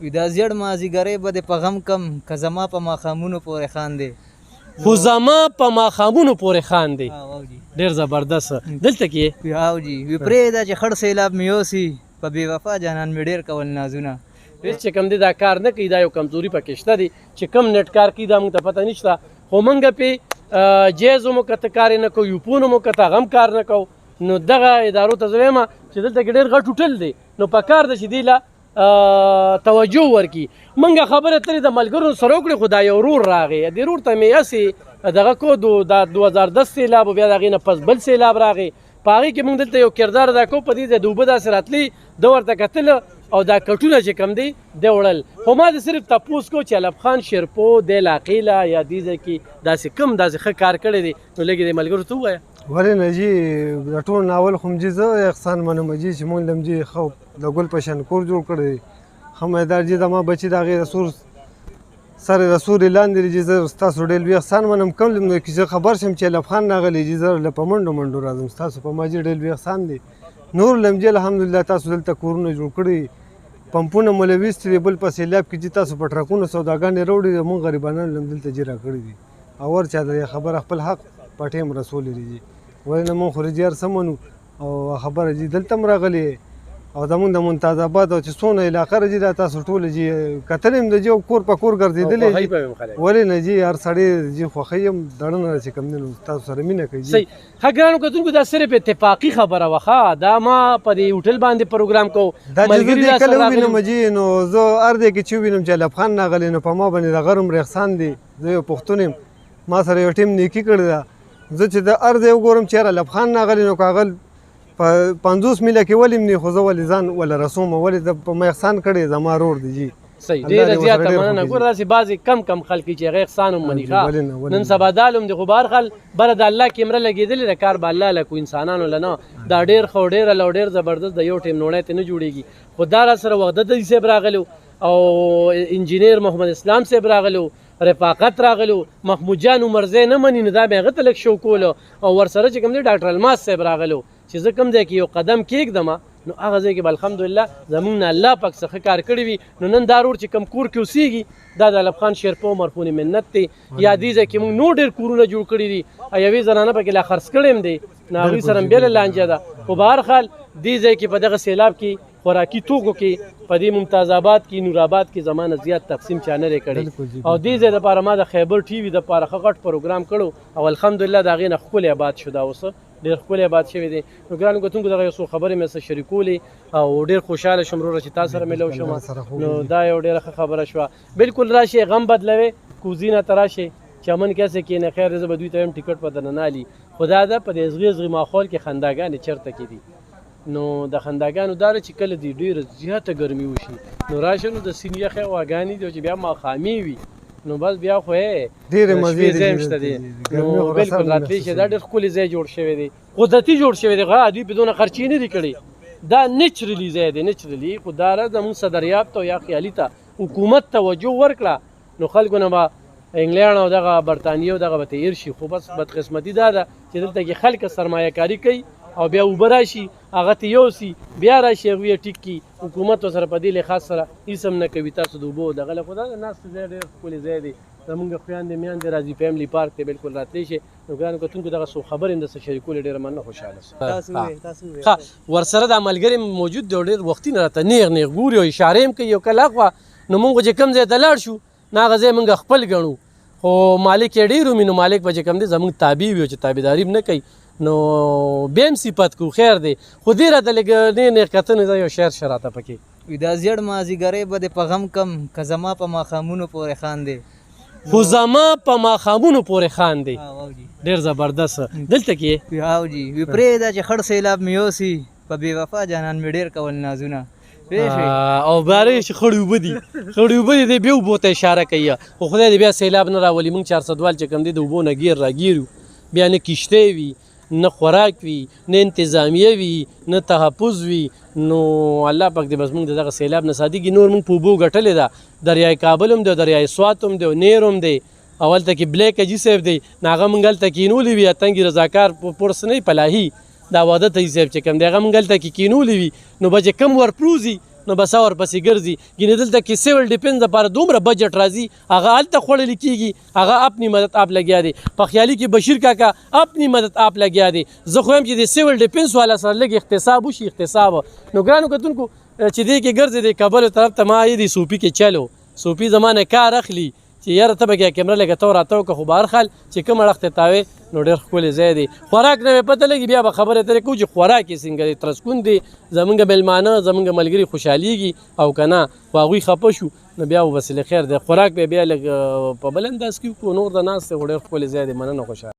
دا زیړ مازیګری به د په غم کم که زما په ماښامونو پورې خاندې خو زما په ماښامونو پورې خاندې. او جی ډېر زبردست. دلته کې او جی وی پرېږده چې خړ سیلاب مې یوسي په بې وفا جانان مې ډېر کول نازونه. هېڅ چې کوم دی دا کار نه کوي، دا یو کمزوري پکې شته دی چې کم نټ کار کوي دا موږ ته پته نشته. خو موږ پې جیزو مو کته کار نه کوو، یوپونو مو کته غم کار نه کوو. نو دغه ادارو ته زه وایم چې دلته کې ډېر غټ هوټل دی، نو په کار ده چې دې له توجه ورکړي. موږ خبره ترې د ملګرو سره وکړې، خو دا یو ورور راغی، دې ورور ته مې هسې دغه کو دا 2010 سیلاب بیا د هغې نه پس بل سیلاب راغی. په هغې کې موږ دلته یو کردار ادا کوو، په دې ځای د اوبه داسې راتلي ده ورته کتله او دا کټونه چې کوم دی دی وړل. خو ما د صرف تپوس کو چې علب خان شیرپو د علاقې له یا دې ځای کې داسې کوم داسې ښه کار کړی دی، نو لږ یې د ملګرو ته ووایه. ولې نه جي د ټول ناول خو جي زه احسان منم جي چې مونږ لم جي خو د ګل په شان کور جوړ کړی دی. ښه مېدار جي زما بچي د هغې رسول سر رسول لاندې دی جي زه ستاسو ډېر لوی احسان منم. کوم لم چې زه خبر شم چې علب خان راغلی جي زه له په منډو منډو راځم. ستاسو په ما جي ډېر لوی احسان دی. نور لم جي الحمدلله تاسو دلته کورونه جوړ کړي، پمپونه مو له ویستي دي، بل په سیلاب کې چې تاسو په ټرکونو سوداګانې راوړي دي، مونږ غریبانان لم دلته جي راکړي دي. او ور چا د خبره خپل حق په ټیم رسولی دی. ولې نه مونږ خو رجیار څه منو او خبره جي دلته هم راغلې او زمونږ د ممتاز آباد او چې څونه علاقه راځي دا تاسو ټوله جي کتلې م د جي کور په کور ګرځېدلې. ولې نه جي هر سړی جي خوښوي هم دړه نه چې کوم دی نو تاسو سره مینه کوي. صحیح. ښه ګرانو کتونکو دا صرف اتفاقي خبره وه. ښه دا ما په دې هوټل باندې پروګرام کوو، دا چې زه دې کله ووینم جي نو زه هر ځای کې چې ووینم چې علب خان راغلی نو په ما باندې د غرم رخصان دی. زه یو پښتون یم، ما سره یو ټیم نیکي کړې ده. زه چې د هر ځای وګورم چې علب خان راغلی نو کاغل په 50 میله کې ولې نه خو زه ولې ځان ولا رسوم ولې د په ما احسان کړی زما رور دی جی. صحیح. ډېره زیاته مننه. ګوره داسې بعضې کم خلک چې هغه احسان هم مني. ښه نن سبا دا لوم دی، خو به هر حال بره د الله کیمره لګېدلې ده، کار به الله له کو انسانانو له نه. دا ډېر ښه او ډېر او ډېر زبردست د یو ټیم نوړی ته نه جوړېږي. خو دا را سره وحدت صاحب راغلو او انجینیر محمد اسلام صاحب راغلو، رفاقت راغلو، محمود جان عمرزی نه مني نو دا به هغه ته لږ شو کولو، او ورسره چې کوم دی ډاکټر الماس صاحب راغلو چې زه کوم ځای کې یو قدم کېږدم نو هغه ځای کې به الحمدلله زمونږ نه الله پاک څه ښه کار کړی وي. نو نن دا رور چې کوم کور کې اوسېږي دا د علب خان شیرپو مرخونې منت دی. یا دې ځای کې موږ نور ډېر کورونه جوړ کړي دي، یوې زنانه پکې لا خرڅ کړی هم دی، نو هغوی سره هم بېله لانجه ده. خو به هر حال دې ځای کې په دغه سیلاب کې خوراکي توکو کې په دې ممتاز آباد کې نورآباد کې زما نه زیات تقسیم چا نه دی کړی. او دې ځای دپاره ما د خیبر ټي وي دپاره ښه غټ پروګرام کړو او الحمدلله د هغې نه ښکلی آباد شو. دا اوس ډېر ښکلی آباد شوی دی. نو ګرانو کتونکو دغه یو څو خبرې مې سره شریکولې او ډېر خوشحاله شوم وروره چې تا سره ملو شوم. نو دا یو ډېره ښه خبره شوه. بلکل راشئ غم بدلوئ کوزي نه ته راشئ چمن کیسې کښېنئ. خیر زه به دوی ته وایم ټیکټ په درنه نه الي. خو دا ده په دې ازغي ازغي ماحول کې خنداګانې چېرته کې دي. نو د خنداګانو دا ده چې کله دې ډېره زیاته ګرمي وشي نو راشه نو د سیند یخې هواګانې دي چې بیا ماښامي وي نو بس بیا خو ډېرې مزې ځای هم شته دی. نو بلکل راتلی شي. دا ډېر ښکلی ځای جوړ شوی دی، قدرتي جوړ شوی دی. دوی په دونه خرچې نه دي کړي، دا نیچرلي ځای دی نیچرلي. خو دا زمونږ صدریاب ته یا خیالي ته حکومت توجه ورکړه نو خلکو نه به انګلینډ او دغه برطانیه او دغه به تیر شي. خو بس بدقسمتي دا ده چې دلته کې خلک سرمایه کاري کوي او بیا اوبه راشي هغه ته یوسي بیا راشي هغوی یې ټیک کړي. حکومت ورسره په دې لحاظ سره هېڅ هم نه کوي. تاسو د اوبو دغه له خو دا د ناستې ځای ډېر ښکلی ځای دی. زمونږ خویندې میندې راځي فیملی پارک ته بلکل راتلی شي. نو ګرانو کتونکو دغه څو خبرې هم درسره شریکولې ډېره مننه خوشحاله شوم. ښه ورسره دا ملګری موجود دی او ډېر وختي نه راته نیغ ګوري او اشارې هم کوي. یو کله اخوا نو مونږ چې کوم ځای ته لاړ شو نو هغه ځای مونږ خپل ګڼو، خو مالک یې ډېر ومي نو مالک به چې کوم دی زمونږ تابع وي او چې تابعداري هم نه کوي نو بیا هم صفت کو خیر دی. خو دې راته لږ نیغ کتنې ده یو شعر راته پکې دا زیړ مازیګری به د په غم کم که زما په ماښامونو پورې خاندې خو زما په ماښامونو پورې خاندې. ډېر زبردست. دلته کې او جي وی پرېږده چې خړ سیلاب مې یوسي په بې وفا جانان مې ډېر کول نازونه. او باره چې خړې اوبه دي خړې اوبه دي دی بیا اوبو ته اشاره کوي. خو خدای دې بیا سیلاب نه راولي. موږ 400 وال چې کوم دی د اوبو نه ګیر راګیر یو، بیا نه کشتۍ وي نه خوراک وي نه انتظامیه وي نه تحفظ وي. نو الله پاک دې بس موږ دغه سیلاب نه ساتي. نور موږ په اوبو ګټلې ده. دریای کابل هم دی، دریای سوات هم دی، نیر هم دی، او هلته کې بلیک اجي صاحب دی نو هغه موږ هلته کینولي وي. اتنګي رضاکار پورسنۍ پلاهي دا واده ته صاحب چې کوم دی هغه موږ هلته کې کینولي وي. نو به چې کم ورپروزي نو بس ورپسې ګرځي. ګینې دلته کې سیول ډیفینس لپاره دومره بجټ راځي هغه هلته خوړل کېږي. هغه اپنی مدد آپ لګیا دی. په خیالي کې بشیر کاکا اپنی مدد آپ لګیا دی. زه خو یم چې د سیول ډیفینس والا سره لږ احتساب وشي احتساب. نو ګرانو کتونکو چې دې کې ګرځي د کابل طرف ته ما یې د صوفي کې چلو صوفي زمانه کار اخلي چې یاره ته به کې کیمره لګه تو راته وکړه خو بهر حال چې کوم اړخ ته تاوې نو ډېر ښکلی ځای دی. خوراک نه مې پته لګي بیا به خبرې ترې کوو چې خوراک یې څنګه دی ترسکون دی. زمونږ میلمانه زمونږ ملګري خوشحالېږي او که نه خو هغوی خفه شو نو بیا به بس خیر دی. خوراک به بیا لږ په بل انداز کې وکړو. نور د ناست دی خو ډېر ښکلی ځای دی. مننه خوشحال